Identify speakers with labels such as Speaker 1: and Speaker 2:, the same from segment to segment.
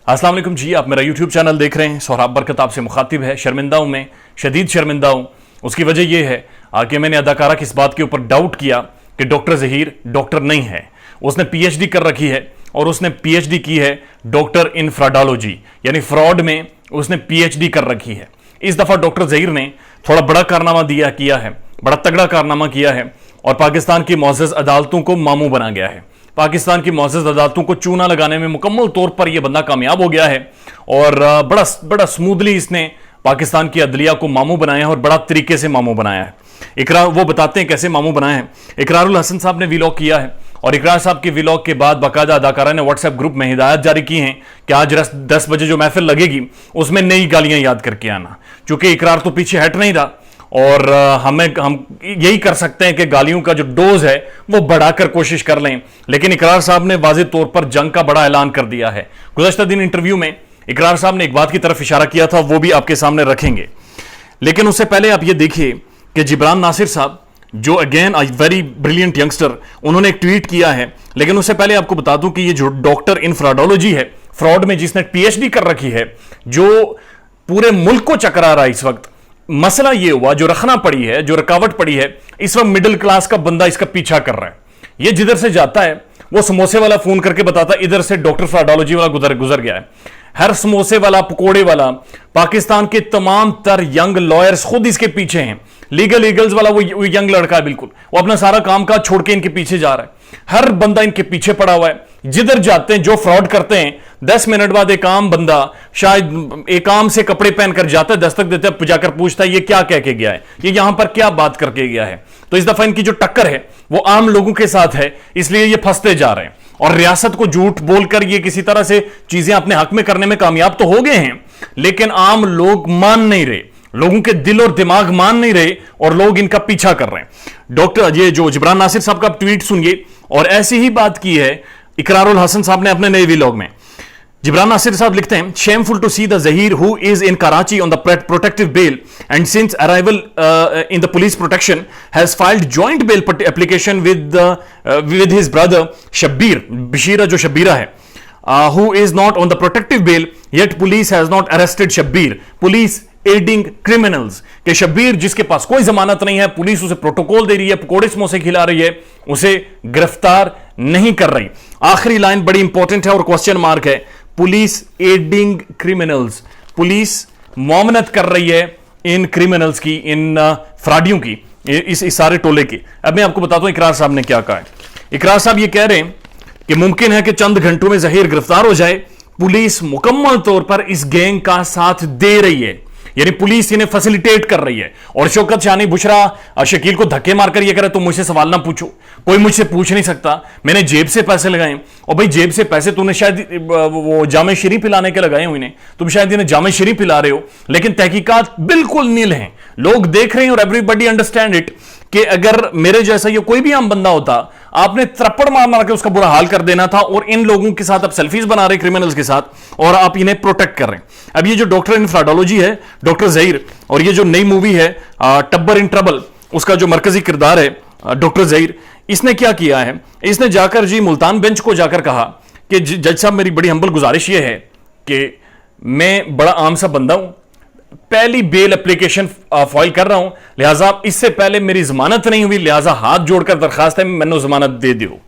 Speaker 1: अस्सलाम वालेकुम जी, आप मेरा यूट्यूब चैनल देख रहे हैं। सोहराब बरकत आपसे मुखातिब है। शर्मिंदा हूं मैं, शदीद शर्मिंदा हूं। उसकी वजह यह है कि मैंने अदाकारा की इस बात के ऊपर डाउट किया कि डॉक्टर ज़हीर डॉक्टर नहीं है। उसने पीएचडी कर रखी है और उसने पीएचडी की है डॉक्टर इन फ्रॉडोलॉजी, यानी फ्रॉड में उसने पीएचडी कर रखी है। इस दफ़ा डॉक्टर ज़हीर ने थोड़ा बड़ा कारनामा किया है, बड़ा तगड़ा कारनामा किया है और पाकिस्तान की मुअज़्ज़ज़ अदालतों को मामू बना गया है। पाकिस्तान की मुअज़्ज़ज़ अदालतों को चूना लगाने में मुकम्मल तौर पर यह बंदा कामयाब हो गया है और बड़ा स्मूथली इसने पाकिस्तान की अदलिया को मामू बनाया है और बड़ा तरीके से मामू बनाया है। इकरार वो बताते हैं कैसे मामू बनाया है। इकरारुल हसन साहब ने व्लॉग किया है और इकरार साहब के व्लॉग के बाद बाकायदा अदाकारा ने व्हाट्सएप ग्रुप में हिदायत जारी की हैं कि आज 10 बजे जो महफिल लगेगी उसमें नई गालियां याद करके आना। चूंकि इकरार तो पीछे हट नहीं रहा और हम यही कर सकते हैं कि गालियों का जो डोज है वो बढ़ाकर कोशिश कर लें, लेकिन इकरार साहब ने वाज़ेह तौर पर जंग का बड़ा ऐलान कर दिया है। गुज़श्ता दिन इंटरव्यू में इकरार साहब ने एक बात की तरफ इशारा किया था, वो भी आपके सामने रखेंगे। लेकिन उससे पहले आप ये देखिए कि जिब्रान नासिर साहब, जो अगेन वेरी ब्रिलियंट यंगस्टर, उन्होंने एक ट्वीट किया है। लेकिन उससे पहले आपको बता दूं कि ये जो डॉक्टर इन फ्रॉडोलॉजी है, फ्रॉड में जिसने पीएचडी कर रखी है, जो पूरे मुल्क को चकरा रहा है इस वक्त, मसला ये हुआ जो रखना पड़ी है, जो रुकावट पड़ी है, इस वक्त मिडिल क्लास का बंदा इसका पीछा कर रहा है। ये जिधर से जाता है वो समोसे वाला फोन करके बताता है इधर से डॉक्टर फ्रॉडोलॉजी वाला गुजर गया है। हर समोसे वाला, पकोड़े वाला, पाकिस्तान के तमाम तर यंग लॉयर्स खुद इसके पीछे हैं। लीगल ईगल्स वाला वो यंग लड़का है, बिल्कुल वो अपना सारा काम काज छोड़ के इनके पीछे जा रहा है। हर बंदा इनके पीछे पड़ा हुआ है। जिधर जाते हैं, जो फ्रॉड करते हैं, 10 मिनट बाद एक आम बंदा शायद एक आम से कपड़े पहनकर जाता है, दस्तक देता है, जाकर पूछता है ये क्या कह के गया है, ये यहां पर क्या बात करके गया है। तो इस दफा इनकी जो टक्कर है वो आम लोगों के साथ है, इसलिए ये फंसते जा रहे हैं और रियासत को झूठ बोलकर ये किसी तरह से चीजें अपने हक में करने में कामयाब तो हो गए हैं, लेकिन आम लोग मान नहीं रहे, लोगों के दिल और दिमाग मान नहीं रहे और लोग इनका पीछा कर रहे हैं। डॉक्टर ये जो जिब्रान नासिर साहब का ट्वीट सुनिए, और ऐसी ही बात की है इकरारुल हसन साहब ने अपने नए व्लॉग में। जिब्रान नासिर साहब लिखते हैं, shameful to see the Zaheer who is in Karachi on the protective bail and since arrival in the police protection has filed joint bail application with his brother Shabbir Bashira, जो शब्बीरा है, who is not on the protective bail, yet police has not arrested Shabbir, police adding criminals. के शब्बीर जिसके पास कोई जमानत नहीं है, police उसे protocol दे रही है, पकोड़े समोसे खिला रही है, उसे गिरफ्तार नहीं कर रही। आखिरी लाइन बड़ी इंपॉर्टेंट है और क्वेश्चन मार्क है, पुलिस एडिंग क्रिमिनल्स, पुलिस मुआवनत कर रही है इन क्रिमिनल्स की, इन फ्रॉडियों की, इस सारे टोले की। अब मैं आपको बताता हूं इकरार साहब ने क्या कहा है। इकरार साहब ये कह रहे हैं कि मुमकिन है कि चंद घंटों में ज़हीर गिरफ्तार हो जाए। पुलिस मुकम्मल तौर पर इस गैंग का साथ दे रही है, यानी पुलिस इन्हें फैसिलिटेट कर रही है। और शौकत शानी बुशरा शकील को धक्के मारकर यह करे तुम मुझसे सवाल ना पूछो, कोई मुझसे पूछ नहीं सकता, मैंने जेब से पैसे लगाए। और भाई जेब से पैसे तूने शायद वो जामे शरीफ पिलाने के लगाए हो, इन्हें तुम शायद इन्हें जामे शरीफ पिला रहे हो, लेकिन तहकीकात बिल्कुल नील हैं, लोग देख रहे हैं और एवरीबडी अंडरस्टैंड इट कि अगर मेरे जैसा ये कोई भी आम बंदा होता, आपने थप्पड़ मार मार के उसका बुरा हाल कर देना था। और इन लोगों के साथ आप सेल्फीज बना रहे क्रिमिनल्स के साथ और आप इन्हें प्रोटेक्ट कर रहे हैं। अब ये जो डॉक्टर इन फ्रॉडोलॉजी है, डॉक्टर ज़हीर, और ये जो नई मूवी है टब्बर इन ट्रबल, उसका जो मरकजी किरदार है डॉक्टर ज़हीर, इसने क्या किया है, इसने जाकर जी मुल्तान बेंच को जाकर कहा कि जज साहब मेरी बड़ी हम्बल गुजारिश ये है कि मैं बड़ा आम सा बंदा हूं, पहली बेल एप्लीकेशन फाइल कर रहा हूं, लिहाजा इससे पहले मेरी जमानत नहीं हुई, लिहाजा हाथ जोड़कर दरखास्त है मैंने जमानत दे दो।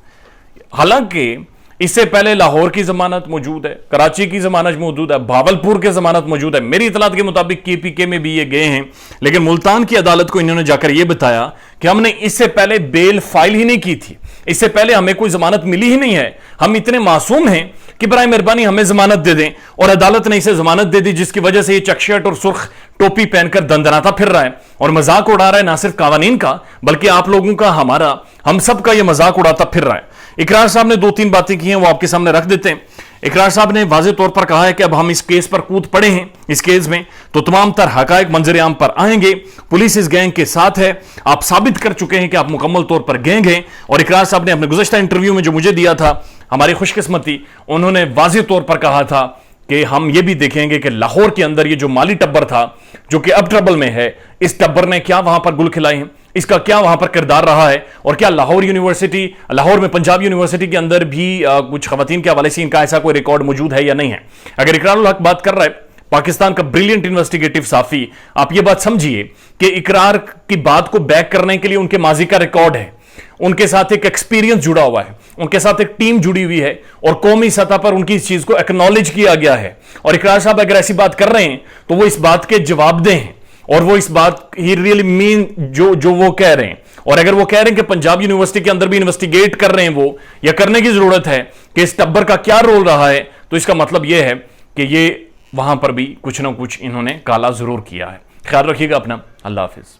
Speaker 1: हालांकि इससे पहले लाहौर की जमानत मौजूद है, कराची की जमानत मौजूद है, भावलपुर की जमानत मौजूद है, मेरी इतलात के मुताबिक केपीके में भी ये गए हैं, लेकिन मुल्तान की अदालत को इन्होंने जाकर यह बताया कि हमने इससे पहले बेल फाइल ही नहीं की थी, इससे पहले हमें कोई जमानत मिली ही नहीं है, हम इतने मासूम हैं कि बराए मेहरबानी हमें जमानत दे दें। और अदालत ने इसे जमानत दे दी, जिसकी वजह से ये चकशर्ट और सुर्ख टोपी पहनकर दंदनाता फिर रहा है और मजाक उड़ा रहा है, ना सिर्फ कानून का बल्कि आप लोगों का, हमारा, हम सब का ये मजाक उड़ाता फिर रहा है। इकरार साहब ने 2-3 बातें की हैं, वो आपके सामने रख देते हैं। इकरार साहब ने वाज़ेह तौर पर कहा है कि अब हम इस केस पर कूद पड़े हैं, इस केस में तो तमाम तर हकायक मंजर आम पर आएंगे, पुलिस इस गैंग के साथ है, आप साबित कर चुके हैं कि आप मुकम्मल तौर पर गैंग हैं। और इकरार साहब ने अपने गुज़श्ता इंटरव्यू में जो मुझे दिया था, हमारी खुशकिस्मती, उन्होंने वाज़ेह तौर पर कहा था कि हम ये भी देखेंगे कि लाहौर के अंदर ये जो माली टब्बर था, जो कि अब ट्रबल में है, इस टब्बर ने क्या वहां पर गुल खिलाए हैं। इसका क्या वहां पर किरदार रहा है, और क्या लाहौर में पंजाब यूनिवर्सिटी के अंदर भी कुछ खवातीन के हवाले से इनका ऐसा कोई रिकॉर्ड मौजूद है या नहीं है। अगर इकरारुल हक बात कर रहा है, पाकिस्तान का ब्रिलियंट इन्वेस्टिगेटिव साफी, आप ये बात समझिए कि इकरार की बात को बैक करने के लिए उनके माजी का रिकॉर्ड है, उनके साथ एक एक्सपीरियंस जुड़ा हुआ है, उनके साथ एक टीम जुड़ी हुई है, और कौमी सतह पर उनकी इस चीज को एक्नॉलेज किया गया है। और इकरार साहब अगर ऐसी बात कर रहे हैं तो वो इस बात के जवाबदेह हैं, और वो इस बात ही रियली मीन जो वो कह रहे हैं। और अगर वो कह रहे हैं कि पंजाब यूनिवर्सिटी के अंदर भी इन्वेस्टिगेट कर रहे हैं वो, या करने की जरूरत है कि इस टब्बर का क्या रोल रहा है, तो इसका मतलब यह है कि ये वहां पर भी कुछ ना कुछ इन्होंने काला जरूर किया है। ख्याल रखिएगा अपना। अल्लाह हाफिज।